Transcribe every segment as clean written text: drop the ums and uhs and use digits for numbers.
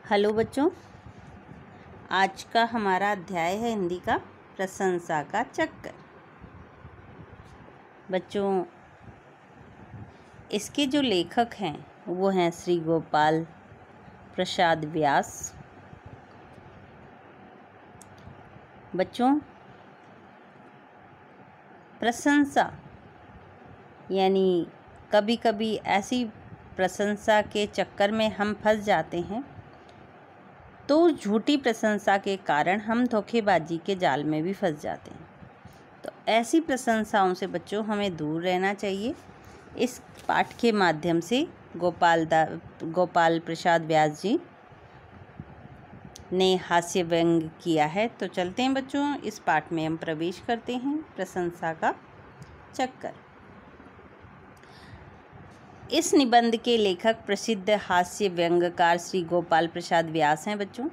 Hello बच्चों, आज का हमारा अध्याय है हिंदी का प्रशंसा का चक्कर। बच्चों, इसके जो लेखक हैं वो हैं श्री गोपाल प्रसाद व्यास। बच्चों, प्रशंसा यानी कभी कभी ऐसी प्रशंसा के चक्कर में हम फंस जाते हैं तो झूठी प्रशंसा के कारण हम धोखेबाजी के जाल में भी फंस जाते हैं। तो ऐसी प्रशंसाओं से बच्चों हमें दूर रहना चाहिए। इस पाठ के माध्यम से गोपाल प्रसाद व्यास जी ने हास्य व्यंग किया है। तो चलते हैं बच्चों, इस पाठ में हम प्रवेश करते हैं। प्रशंसा का चक्कर। इस निबंध के लेखक प्रसिद्ध हास्य व्यंग्यकार श्री गोपाल प्रसाद व्यास हैं। बच्चों,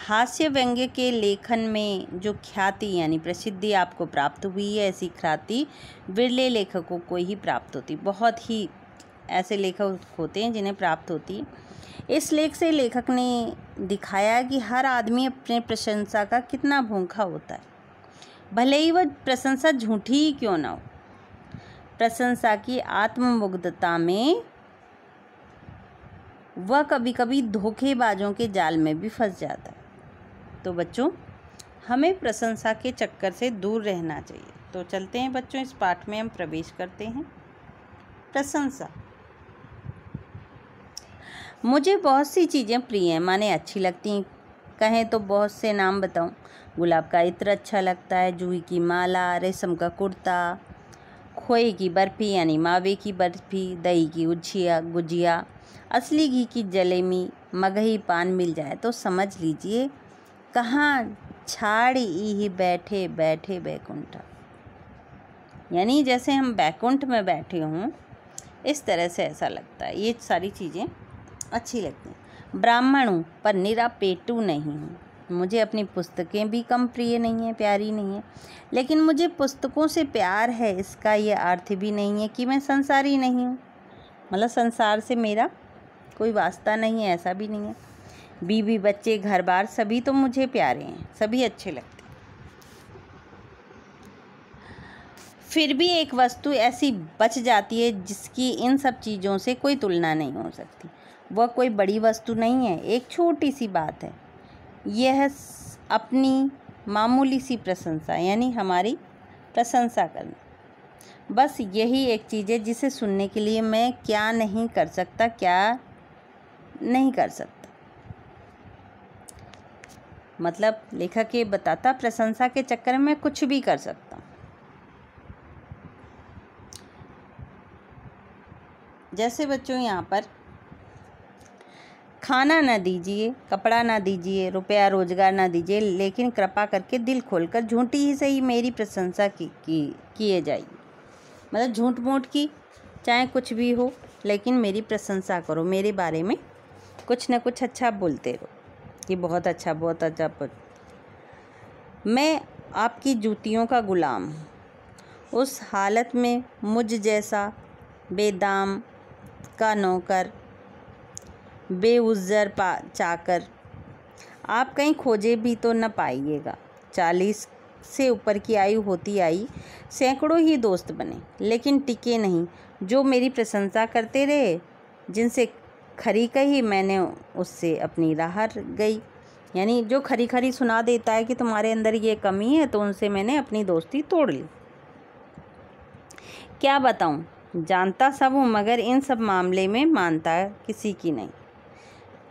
हास्य व्यंग्य के लेखन में जो ख्याति यानी प्रसिद्धि आपको प्राप्त हुई है, ऐसी ख्याति विरले लेखकों को ही प्राप्त होती। बहुत ही ऐसे लेखक होते हैं जिन्हें प्राप्त होती है। इस लेख से लेखक ने दिखाया कि हर आदमी अपने प्रशंसा का कितना भूखा होता है, भले ही वह प्रशंसा झूठी ही क्यों ना हो। प्रशंसा की आत्ममुग्धता में वह कभी कभी धोखेबाजों के जाल में भी फंस जाता है। तो बच्चों, हमें प्रशंसा के चक्कर से दूर रहना चाहिए। तो चलते हैं बच्चों, इस पाठ में हम प्रवेश करते हैं। प्रशंसा। मुझे बहुत सी चीज़ें प्रिय हैं, माने अच्छी लगती हैं। कहें तो बहुत से नाम बताऊं। गुलाब का इत्र अच्छा लगता है, जूही की माला, रेशम का कुर्ता, खोए की बर्फ़ी यानी मावे की बर्फ़ी, दही की गुजिया, असली घी की जलेबी, मगही पान मिल जाए तो समझ लीजिए कहाँ छाड़ी ही बैठे बैठे बैकुंठा। यानी जैसे हम बैकुंठ में बैठे हों, इस तरह से ऐसा लगता है। ये सारी चीज़ें अच्छी लगती हैं। ब्राह्मण हूँ पर निरापेटू नहीं हूँ। मुझे अपनी पुस्तकें भी कम प्रिय नहीं है, प्यारी नहीं है, लेकिन मुझे पुस्तकों से प्यार है, इसका ये अर्थ भी नहीं है कि मैं संसारी नहीं हूँ। मतलब संसार से मेरा कोई वास्ता नहीं है, ऐसा भी नहीं है। बीवी बच्चे घर बार सभी तो मुझे प्यारे हैं, सभी अच्छे लगते हैं। फिर भी एक वस्तु ऐसी बच जाती है जिसकी इन सब चीज़ों से कोई तुलना नहीं हो सकती। वह कोई बड़ी वस्तु नहीं है, एक छोटी सी बात है। यह अपनी मामूली सी प्रशंसा यानी हमारी प्रशंसा करना। बस यही एक चीज़ है जिसे सुनने के लिए मैं क्या नहीं कर सकता, क्या नहीं कर सकता। मतलब लेखक ये बताता, प्रशंसा के चक्कर में कुछ भी कर सकता हूँ। जैसे बच्चों यहाँ पर खाना ना दीजिए, कपड़ा ना दीजिए, रुपया रोजगार ना दीजिए, लेकिन कृपा करके दिल खोलकर झूठी ही सही मेरी प्रशंसा किए जाइए। मतलब झूठ मूठ की, चाहे कुछ भी हो, लेकिन मेरी प्रशंसा करो, मेरे बारे में कुछ न कुछ अच्छा बोलते रहो कि बहुत अच्छा मैं आपकी जूतियों का गुलाम हूँ। उस हालत में मुझ जैसा बेदाम का नौकर, बेउज्जर चाकर आप कहीं खोजे भी तो न पाइएगा। 40 से ऊपर की आयु होती आई, सैकड़ों ही दोस्त बने, लेकिन टिके नहीं जो मेरी प्रशंसा करते रहे। जिनसे खरी कही मैंने उससे अपनी राह गई। यानी जो खरी खरी सुना देता है कि तुम्हारे अंदर ये कमी है, तो उनसे मैंने अपनी दोस्ती तोड़ ली। क्या बताऊं, जानता सब हूँ मगर इन सब मामले में मानता किसी की नहीं।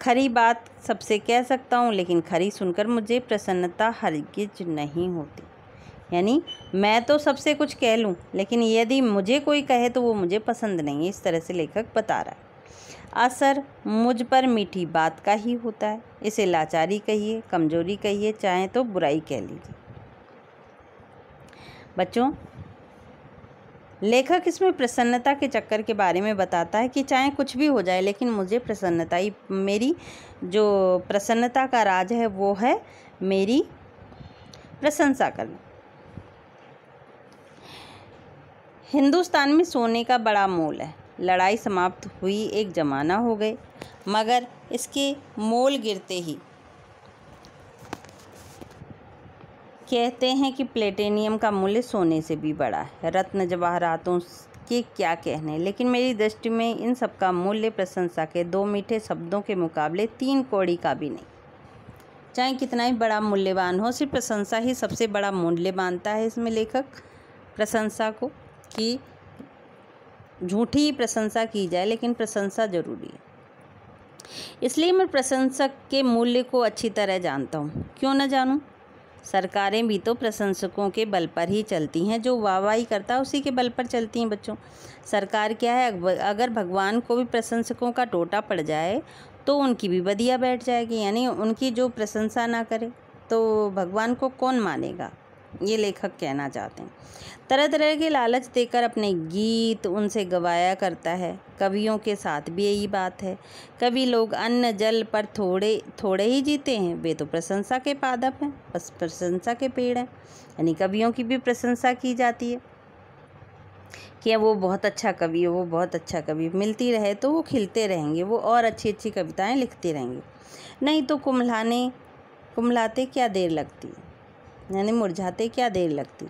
खरी बात सबसे कह सकता हूँ, लेकिन खरी सुनकर मुझे प्रसन्नता हरगिज नहीं होती। यानी मैं तो सबसे कुछ कह लूँ, लेकिन यदि मुझे कोई कहे तो वो मुझे पसंद नहीं है। इस तरह से लेखक बता रहा है। असर मुझ पर मीठी बात का ही होता है। इसे लाचारी कहिए, कमजोरी कहिए, चाहे तो बुराई कह लीजिए। बच्चों, लेखक इसमें प्रसन्नता के चक्कर के बारे में बताता है कि चाहे कुछ भी हो जाए, लेकिन मुझे प्रसन्नता ही, मेरी जो प्रसन्नता का राज है वो है मेरी प्रशंसा करना। हिंदुस्तान में सोने का बड़ा मोल है, लड़ाई समाप्त हुई एक ज़माना हो गए, मगर इसके मोल गिरते ही कहते हैं कि प्लेटिनियम का मूल्य सोने से भी बड़ा है। रत्न जवाहरातों के क्या कहने, लेकिन मेरी दृष्टि में इन सब का मूल्य प्रशंसा के 2 मीठे शब्दों के मुकाबले 3 कौड़ी का भी नहीं। चाहे कितना ही बड़ा मूल्यवान हो, सिर्फ प्रशंसा ही सबसे बड़ा मूल्य मानता है इसमें लेखक प्रशंसा को, कि झूठी प्रशंसा की जाए लेकिन प्रशंसा जरूरी है। इसलिए मैं प्रशंसक के मूल्य को अच्छी तरह जानता हूँ। क्यों न जानूँ? सरकारें भी तो प्रशंसकों के बल पर ही चलती हैं। जो वाहवाही करता है उसी के बल पर चलती हैं बच्चों। सरकार क्या है, अगर भगवान को भी प्रशंसकों का टोटा पड़ जाए तो उनकी भी बदिया बैठ जाएगी, यानी उनकी जो प्रशंसा ना करे तो भगवान को कौन मानेगा, ये लेखक कहना चाहते हैं। तरह तरह के लालच देकर अपने गीत उनसे गवाया करता है। कवियों के साथ भी यही बात है। कवि लोग अन्न जल पर थोड़े थोड़े ही जीते हैं, वे तो प्रशंसा के पादप हैं, बस प्रशंसा के पेड़ हैं। यानी कवियों की भी प्रशंसा की जाती है कि वो बहुत अच्छा कवि है, वो बहुत अच्छा कवि। मिलती रहे तो वो खिलते रहेंगे, वो और अच्छी अच्छी कविताएं लिखते रहेंगे। नहीं तो कुम्हलाते क्या देर लगती, यानी मुरझाते क्या देर लगती।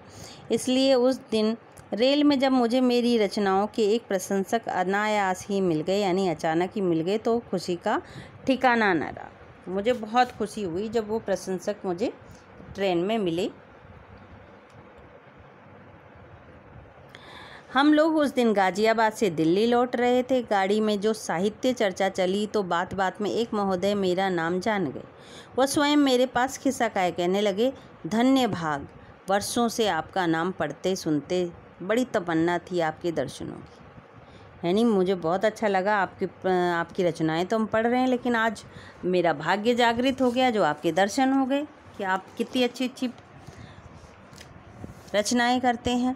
इसलिए उस दिन रेल में जब मुझे मेरी रचनाओं के एक प्रशंसक अनायास ही मिल गए, यानी अचानक ही मिल गए, तो खुशी का ठिकाना न रहा। मुझे बहुत खुशी हुई जब वो प्रशंसक मुझे ट्रेन में मिले। हम लोग उस दिन गाजियाबाद से दिल्ली लौट रहे थे। गाड़ी में जो साहित्य चर्चा चली तो बात बात में एक महोदय मेरा नाम जान गए। वह स्वयं मेरे पास खिस्सा कहने लगे, धन्य भाग, वर्षों से आपका नाम पढ़ते सुनते बड़ी तमन्ना थी आपके दर्शनों की। यानी मुझे बहुत अच्छा लगा, आपकी रचनाएं तो हम पढ़ रहे हैं, लेकिन आज मेरा भाग्य जागृत हो गया जो आपके दर्शन हो गए कि आप कितनी अच्छी अच्छी रचनाएं करते हैं,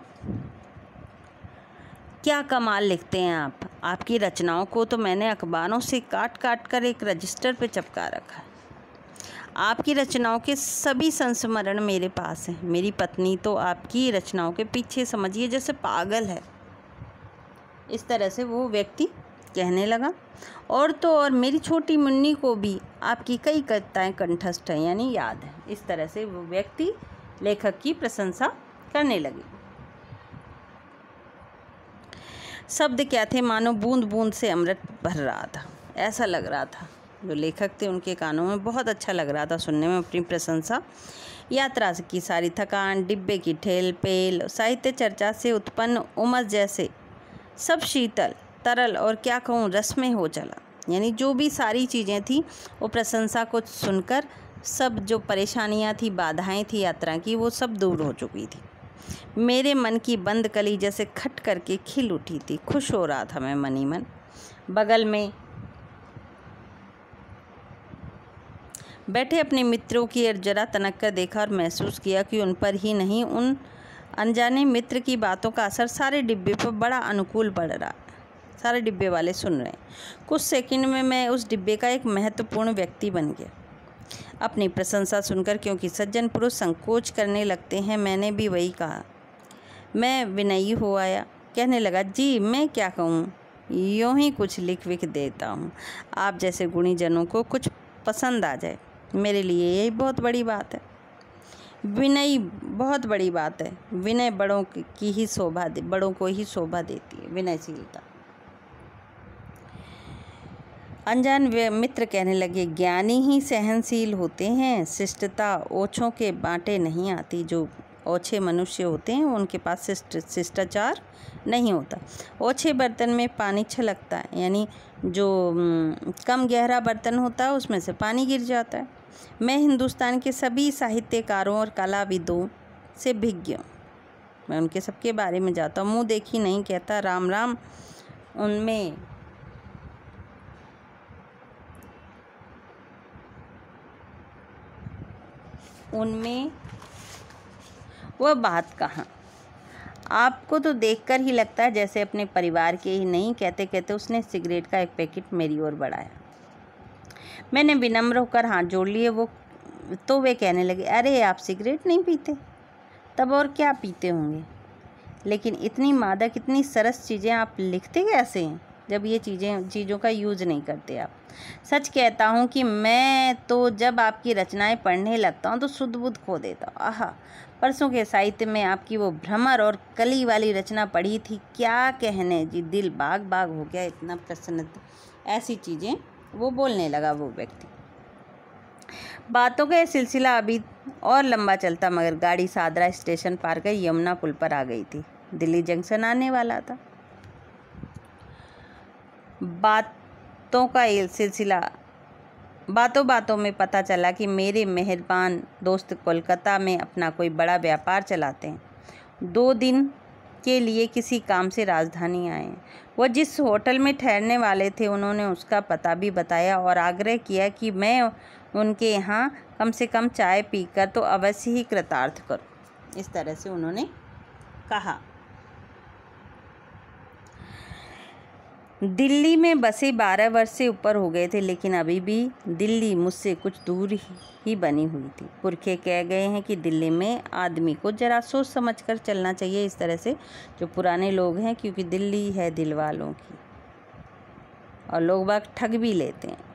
क्या कमाल लिखते हैं आप। आपकी रचनाओं को तो मैंने अखबारों से काट काट कर एक रजिस्टर पे चिपका रखा है। आपकी रचनाओं के सभी संस्मरण मेरे पास हैं। मेरी पत्नी तो आपकी रचनाओं के पीछे समझिए जैसे पागल है। इस तरह से वो व्यक्ति कहने लगा। और तो और मेरी छोटी मुन्नी को भी आपकी कई कविताएं कंठस्थ हैं, यानी याद है। इस तरह से वो व्यक्ति लेखक की प्रशंसा करने लगे। शब्द क्या थे, मानो बूंद बूंद से अमृत भर रहा था। ऐसा लग रहा था जो लेखक थे उनके कानों में बहुत अच्छा लग रहा था सुनने में अपनी प्रशंसा। यात्रा की सारी थकान, डिब्बे की ठेल पेल, साहित्य चर्चा से उत्पन्न उमस जैसे सब शीतल तरल और क्या कहूँ रस्में हो चला। यानी जो भी सारी चीज़ें थी वो प्रशंसा को सुनकर सब जो परेशानियाँ थी, बाधाएं थी यात्रा की, वो सब दूर हो चुकी थी। मेरे मन की बंद कली जैसे खट करके खिल उठी थी। खुश हो रहा था मैं मन ही मन। बगल में बैठे अपने मित्रों की ओर जरा तनक कर देखा और महसूस किया कि उन पर ही नहीं, उन अनजाने मित्र की बातों का असर सारे डिब्बे पर बड़ा अनुकूल पड़ रहा। सारे डिब्बे वाले सुन रहे हैं। कुछ सेकंड में मैं उस डिब्बे का एक महत्वपूर्ण व्यक्ति बन गया। अपनी प्रशंसा सुनकर क्योंकि सज्जन पुरुष संकोच करने लगते हैं, मैंने भी वही कहा। मैं विनयी हो आया, कहने लगा, जी मैं क्या कहूँ, यूँ ही कुछ लिख विख देता हूँ। आप जैसे गुणी जनों को कुछ पसंद आ जाए, मेरे लिए यही बहुत बड़ी बात है। विनयी बहुत बड़ी बात है। विनय बड़ों की ही शोभा बड़ों को ही शोभा देती है, विनयशीलता। अनजान मित्र कहने लगे, ज्ञानी ही सहनशील होते हैं, शिष्टता ओछों के बांटे नहीं आती। जो ओछे मनुष्य होते हैं उनके पास शिष्टाचार नहीं होता। ओछे बर्तन में पानी छलकता है, यानी जो कम गहरा बर्तन होता है उसमें से पानी गिर जाता है। मैं हिंदुस्तान के सभी साहित्यकारों और कलाविदों से भिज्ञ हूँ। मैं उनके सबके बारे में जाता हूँ। मुँह देखी नहीं कहता, राम राम उनमें वह बात कहाँ। आपको तो देखकर ही लगता है जैसे अपने परिवार के ही नहीं। कहते कहते उसने सिगरेट का एक पैकेट मेरी ओर बढ़ाया। मैंने विनम्र होकर हाथ जोड़ लिए। वे कहने लगे, अरे आप सिगरेट नहीं पीते, तब और क्या पीते होंगे। लेकिन इतनी मादक, इतनी सरस चीज़ें आप लिखते कैसे हैं जब ये चीज़ों का यूज़ नहीं करते आप। सच कहता हूँ कि मैं तो जब आपकी रचनाएं पढ़ने लगता हूँ तो सुध बुध खो देता हूँ। आहा, परसों के साहित्य में आपकी वो भ्रमर और कली वाली रचना पढ़ी थी, क्या कहने जी, दिल बाग बाग हो गया, इतना प्रसन्नता। ऐसी चीज़ें वो बोलने लगा वो व्यक्ति। बातों का यह सिलसिला अभी और लंबा चलता, मगर गाड़ी सादरा स्टेशन पार कर यमुना पुल पर आ गई थी। दिल्ली जंक्शन आने वाला था। बातों का ये सिलसिला, बातों बातों में पता चला कि मेरे मेहरबान दोस्त कोलकाता में अपना कोई बड़ा व्यापार चलाते हैं। 2 दिन के लिए किसी काम से राजधानी आए हैं। वह जिस होटल में ठहरने वाले थे उन्होंने उसका पता भी बताया और आग्रह किया कि मैं उनके यहाँ कम से कम चाय पीकर तो अवश्य ही कृतार्थ करूं। इस तरह से उन्होंने कहा। दिल्ली में बसे 12 वर्ष से ऊपर हो गए थे, लेकिन अभी भी दिल्ली मुझसे कुछ दूर ही बनी हुई थी। पुरखे कह गए हैं कि दिल्ली में आदमी को जरा सोच समझ कर चलना चाहिए, इस तरह से जो पुराने लोग हैं, क्योंकि दिल्ली है दिल वालों की और लोग बाग ठग भी लेते हैं।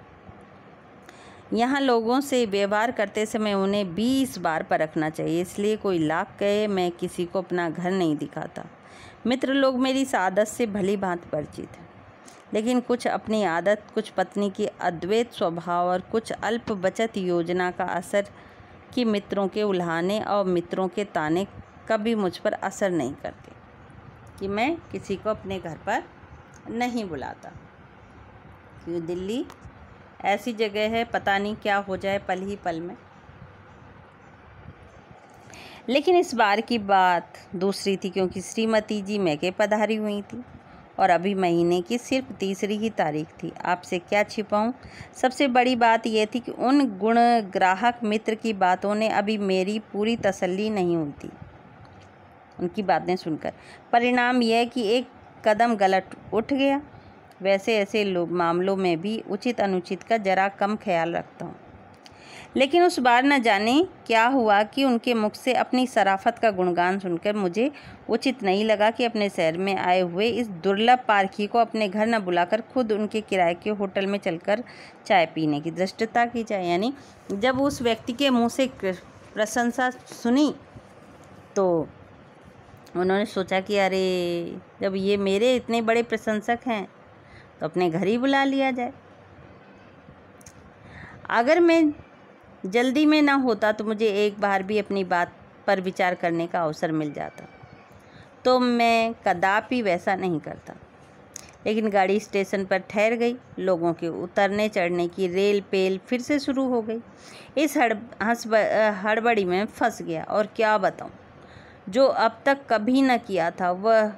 यहाँ लोगों से व्यवहार करते समय उन्हें 20 बार परखना चाहिए, इसलिए कोई लाख कहे मैं किसी को अपना घर नहीं दिखाता। मित्र लोग मेरी इस आदत से भली भांति परिचित हैं, लेकिन कुछ अपनी आदत, कुछ पत्नी की अद्वैत स्वभाव और कुछ अल्प बचत योजना का असर कि मित्रों के उल्हाने और मित्रों के ताने कभी मुझ पर असर नहीं करते कि मैं किसी को अपने घर पर नहीं बुलाता, क्योंकि दिल्ली ऐसी जगह है, पता नहीं क्या हो जाए पल ही पल में। लेकिन इस बार की बात दूसरी थी, क्योंकि श्रीमती जी मैके पधारी हुई थी और अभी महीने की सिर्फ 3 ही तारीख थी। आपसे क्या छिपाऊं, सबसे बड़ी बात यह थी कि उन गुण ग्राहक मित्र की बातों ने अभी मेरी पूरी तसल्ली नहीं हुई थी। उनकी बातें सुनकर परिणाम यह कि एक कदम गलत उठ गया। वैसे ऐसे मामलों में भी उचित अनुचित का जरा कम ख्याल रखता हूँ, लेकिन उस बार न जाने क्या हुआ कि उनके मुख से अपनी शराफत का गुणगान सुनकर मुझे उचित नहीं लगा कि अपने शहर में आए हुए इस दुर्लभ पारखी को अपने घर न बुलाकर खुद उनके किराए के होटल में चलकर चाय पीने की धृष्टता की जाए। यानी जब उस व्यक्ति के मुंह से प्रशंसा सुनी तो उन्होंने सोचा कि अरे, जब ये मेरे इतने बड़े प्रशंसक हैं तो अपने घर ही बुला लिया जाए। अगर मैं जल्दी में ना होता तो मुझे एक बार भी अपनी बात पर विचार करने का अवसर मिल जाता, तो मैं कदापि वैसा नहीं करता। लेकिन गाड़ी स्टेशन पर ठहर गई। लोगों के उतरने चढ़ने की रेल पेल फिर से शुरू हो गई। इस हड़बड़ी में फंस गया और क्या बताऊं, जो अब तक कभी न किया था वह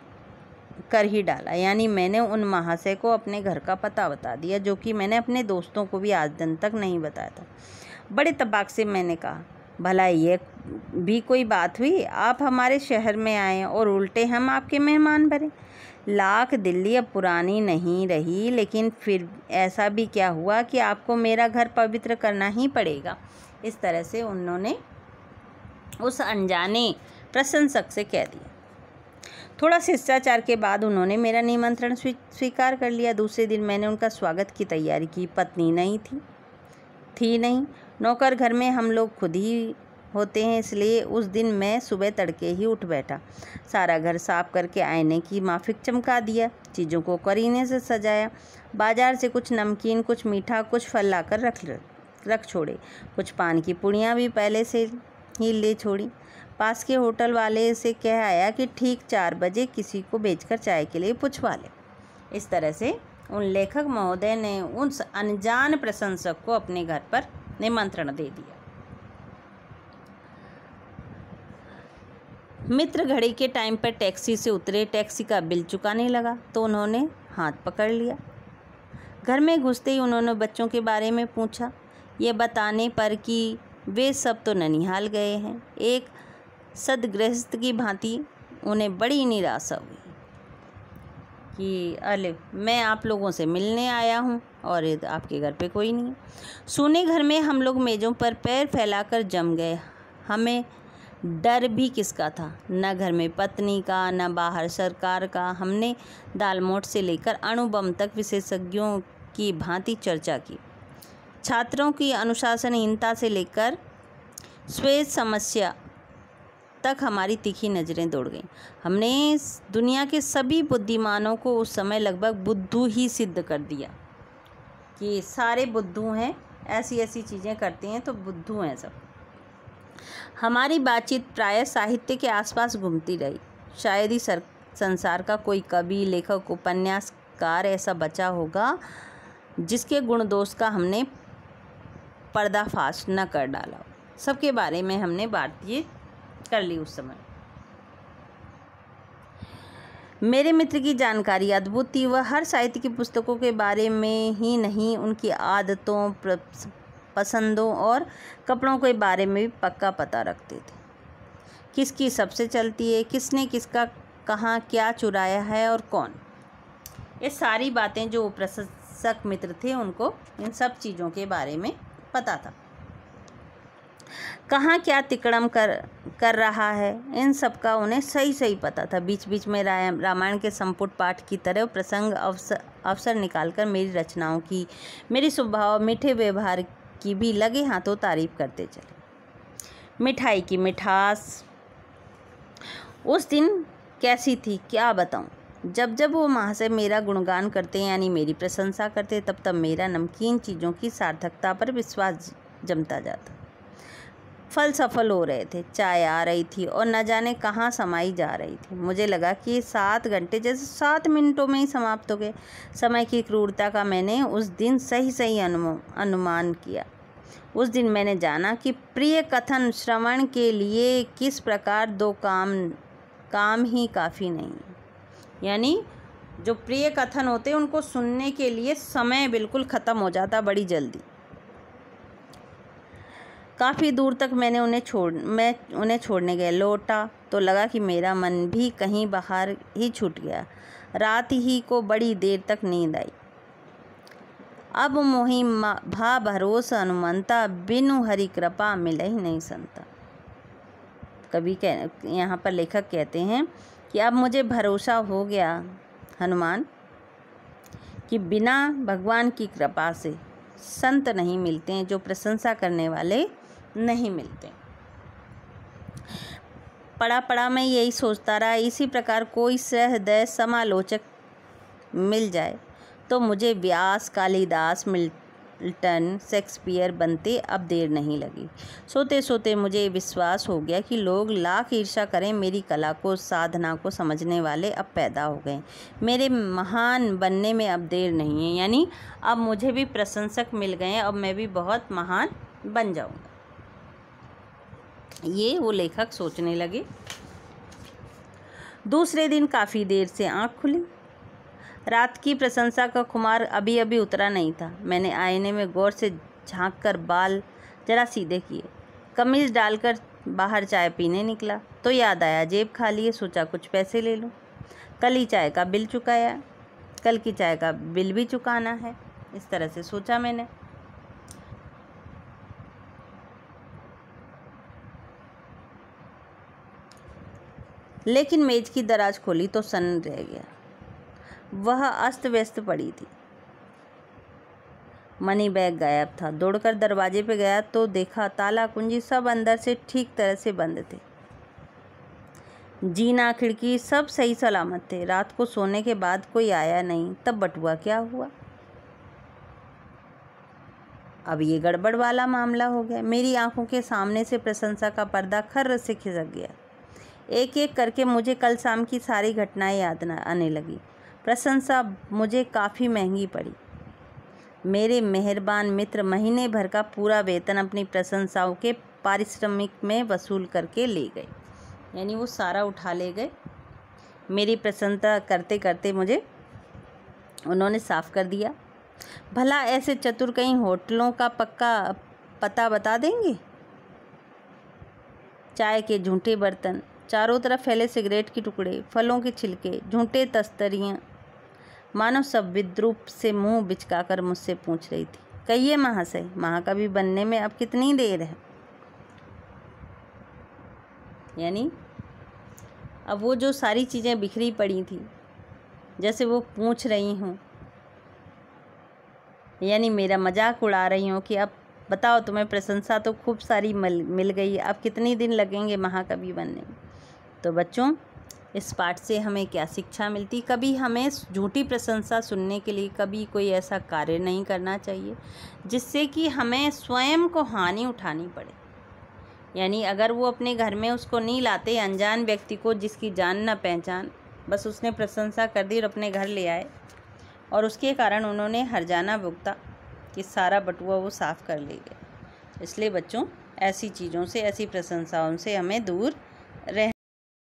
कर ही डाला। यानी मैंने उन महाशय को अपने घर का पता बता दिया, जो कि मैंने अपने दोस्तों को भी आज दिन तक नहीं बताया था। बड़े तबाक से मैंने कहा, भला ये भी कोई बात हुई, आप हमारे शहर में आए और उल्टे हम आपके मेहमान बने। लाख दिल्ली अब पुरानी नहीं रही, लेकिन फिर ऐसा भी क्या हुआ कि आपको मेरा घर पवित्र करना ही पड़ेगा। इस तरह से उन्होंने उस अनजाने प्रशंसक से कह दिया। थोड़ा शिष्टाचार के बाद उन्होंने मेरा निमंत्रण स्वीकार कर लिया। दूसरे दिन मैंने उनका स्वागत की तैयारी की। पत्नी नहीं थी नहीं, नौकर घर में हम लोग खुद ही होते हैं, इसलिए उस दिन मैं सुबह तड़के ही उठ बैठा। सारा घर साफ करके आईने की माफिक चमका दिया, चीज़ों को करीने से सजाया। बाजार से कुछ नमकीन, कुछ मीठा, कुछ फल लाकर रख छोड़े। कुछ पान की पुड़ियाँ भी पहले से ही ले छोड़ी। पास के होटल वाले से कह आया कि ठीक 4 बजे किसी को भेजकर चाय के लिए पूछवा ले। इस तरह से उन लेखक महोदय ने उस अनजान प्रशंसक को अपने घर पर निमंत्रण दे दिया। मित्र घड़ी के टाइम पर टैक्सी से उतरे। टैक्सी का बिल चुकाने लगा तो उन्होंने हाथ पकड़ लिया। घर में घुसते ही उन्होंने बच्चों के बारे में पूछा, ये बताने पर कि वे सब तो ननिहाल गए हैं। एक सदगृहस्थ की भांति उन्हें बड़ी निराशा हुई कि अले, मैं आप लोगों से मिलने आया हूँ और आपके घर पे कोई नहीं। सोने घर में हम लोग मेज़ों पर पैर फैलाकर जम गए। हमें डर भी किसका था? न घर में पत्नी का, न बाहर सरकार का। हमने दालमोठ से लेकर अणुबम तक विशेषज्ञों की भांति चर्चा की। छात्रों की अनुशासनहीनता से लेकर श्वेत समस्या तक हमारी तीखी नज़रें दौड़ गईं। हमने दुनिया के सभी बुद्धिमानों को उस समय लगभग बुद्धू ही सिद्ध कर दिया कि सारे बुद्धू हैं, ऐसी ऐसी चीज़ें करते हैं तो बुद्धू हैं सब। हमारी बातचीत प्रायः साहित्य के आसपास घूमती रही। शायद ही संसार का कोई कवि, लेखक, उपन्यासकार ऐसा बचा होगा जिसके गुण दोष का हमने पर्दाफाश न कर डाला। सबके बारे में हमने बातचीत कर ली उस समय। मेरे मित्र की जानकारी अद्भुत थी। वह हर साहित्य की पुस्तकों के बारे में ही नहीं, उनकी आदतों, पसंदों और कपड़ों के बारे में भी पक्का पता रखते थे। किसकी सबसे चलती है, किसने किसका कहाँ क्या चुराया है और कौन। ये सारी बातें जो प्रशंसक मित्र थे उनको इन सब चीज़ों के बारे में पता था। कहाँ क्या तिकड़म कर रहा है, इन सब का उन्हें सही सही पता था। बीच बीच में रामायण के संपुट पाठ की तरह प्रसंग अवसर निकालकर मेरी रचनाओं की, मेरी स्वभाव, मीठे व्यवहार की भी लगे हाथों तारीफ करते चले। मिठाई की मिठास उस दिन कैसी थी क्या बताऊं। जब जब वो महाशय मेरा गुणगान करते यानी मेरी प्रशंसा करते, तब तब मेरा नमकीन चीज़ों की सार्थकता पर विश्वास जमता जाता। फल सफल हो रहे थे, चाय आ रही थी और न जाने कहाँ समाई जा रही थी। मुझे लगा कि 7 घंटे जैसे 7 मिनटों में ही समाप्त हो गए। समय की क्रूरता का मैंने उस दिन सही सही अनुमान किया। उस दिन मैंने जाना कि प्रिय कथन श्रवण के लिए किस प्रकार 2 काम ही काफ़ी नहीं है। यानी जो प्रिय कथन होते हैं उनको सुनने के लिए समय बिल्कुल ख़त्म हो जाता बड़ी जल्दी। काफ़ी दूर तक मैं उन्हें छोड़ने गया। लौटा तो लगा कि मेरा मन भी कहीं बाहर ही छूट गया। रात ही को बड़ी देर तक नींद आई। अब मोहि भा भरोसा अनुमंता, बिनु हरि कृपा मिले ही नहीं संता। यहाँ पर लेखक कहते हैं कि अब मुझे भरोसा हो गया हनुमान कि बिना भगवान की कृपा से संत नहीं मिलते हैं, जो प्रशंसा करने वाले नहीं मिलते। पड़ा मैं यही सोचता रहा, इसी प्रकार कोई सहृदय समालोचक मिल जाए तो मुझे व्यास, कालिदास, मिल्टन, शेक्सपियर बनते अब देर नहीं लगी। सोते सोते मुझे विश्वास हो गया कि लोग लाख ईर्ष्या करें, मेरी कला को, साधना को समझने वाले अब पैदा हो गए। मेरे महान बनने में अब देर नहीं है। यानी अब मुझे भी प्रशंसक मिल गए हैं, अब मैं भी बहुत महान बन जाऊंगा। ये वो लेखक सोचने लगे। दूसरे दिन काफ़ी देर से आँख खुली। रात की प्रशंसा का खुमार अभी अभी उतरा नहीं था। मैंने आईने में गौर से झांककर बाल जरा सीधे किए, कमीज डालकर बाहर चाय पीने निकला तो याद आया जेब खाली है। सोचा कुछ पैसे ले लूँ, कल की चाय का बिल भी चुकाना है। इस तरह से सोचा मैंने। लेकिन मेज की दराज खोली तो सन्न रह गया। वह अस्त व्यस्त पड़ी थी। मनी बैग गायब था। दौड़कर दरवाजे पे गया तो देखा ताला कुंजी सब अंदर से ठीक तरह से बंद थे। जीना, खिड़की सब सही सलामत थे। रात को सोने के बाद कोई आया नहीं। तब बटुआ क्या हुआ? अब ये गड़बड़ वाला मामला हो गया। मेरी आंखों के सामने से प्रशंसा का पर्दा खर्र से खिसक गया। एक एक करके मुझे कल शाम की सारी घटनाएं याद आने लगी। प्रशंसा मुझे काफ़ी महंगी पड़ी। मेरे मेहरबान मित्र महीने भर का पूरा वेतन अपनी प्रशंसाओं के पारिश्रमिक में वसूल करके ले गए। यानी वो सारा उठा ले गए। मेरी प्रशंसा करते करते मुझे उन्होंने साफ कर दिया। भला ऐसे चतुर कहीं होटलों का पता बता देंगे? चाय के झूठे बर्तन, चारों तरफ फैले सिगरेट के टुकड़े, फलों के छिलके, झूठे तस्तरियाँ, मानो सब विद्रूप से मुंह बिचकाकर मुझसे पूछ रही थी, कहिए महाशय, महाकवि बनने में अब कितनी देर है? यानी अब वो जो सारी चीज़ें बिखरी पड़ी थी, जैसे वो पूछ रही हों, यानी मेरा मजाक उड़ा रही हों कि अब बताओ तुम्हें प्रशंसा तो खूब सारी मिल गई, अब कितने दिन लगेंगे महाकवि बनने। तो बच्चों, इस पाठ से हमें क्या शिक्षा मिलती? कभी हमें झूठी प्रशंसा सुनने के लिए कभी कोई ऐसा कार्य नहीं करना चाहिए जिससे कि हमें स्वयं को हानि उठानी पड़े। यानी अगर वो अपने घर में उसको नहीं लाते, अनजान व्यक्ति को जिसकी जान न पहचान, बस उसने प्रशंसा कर दी और अपने घर ले आए और उसके कारण उन्होंने हर्जाना भुगता कि सारा बटुआ वो साफ़ कर ले गए। इसलिए बच्चों, ऐसी चीज़ों से, ऐसी प्रशंसाओं से हमें दूर रह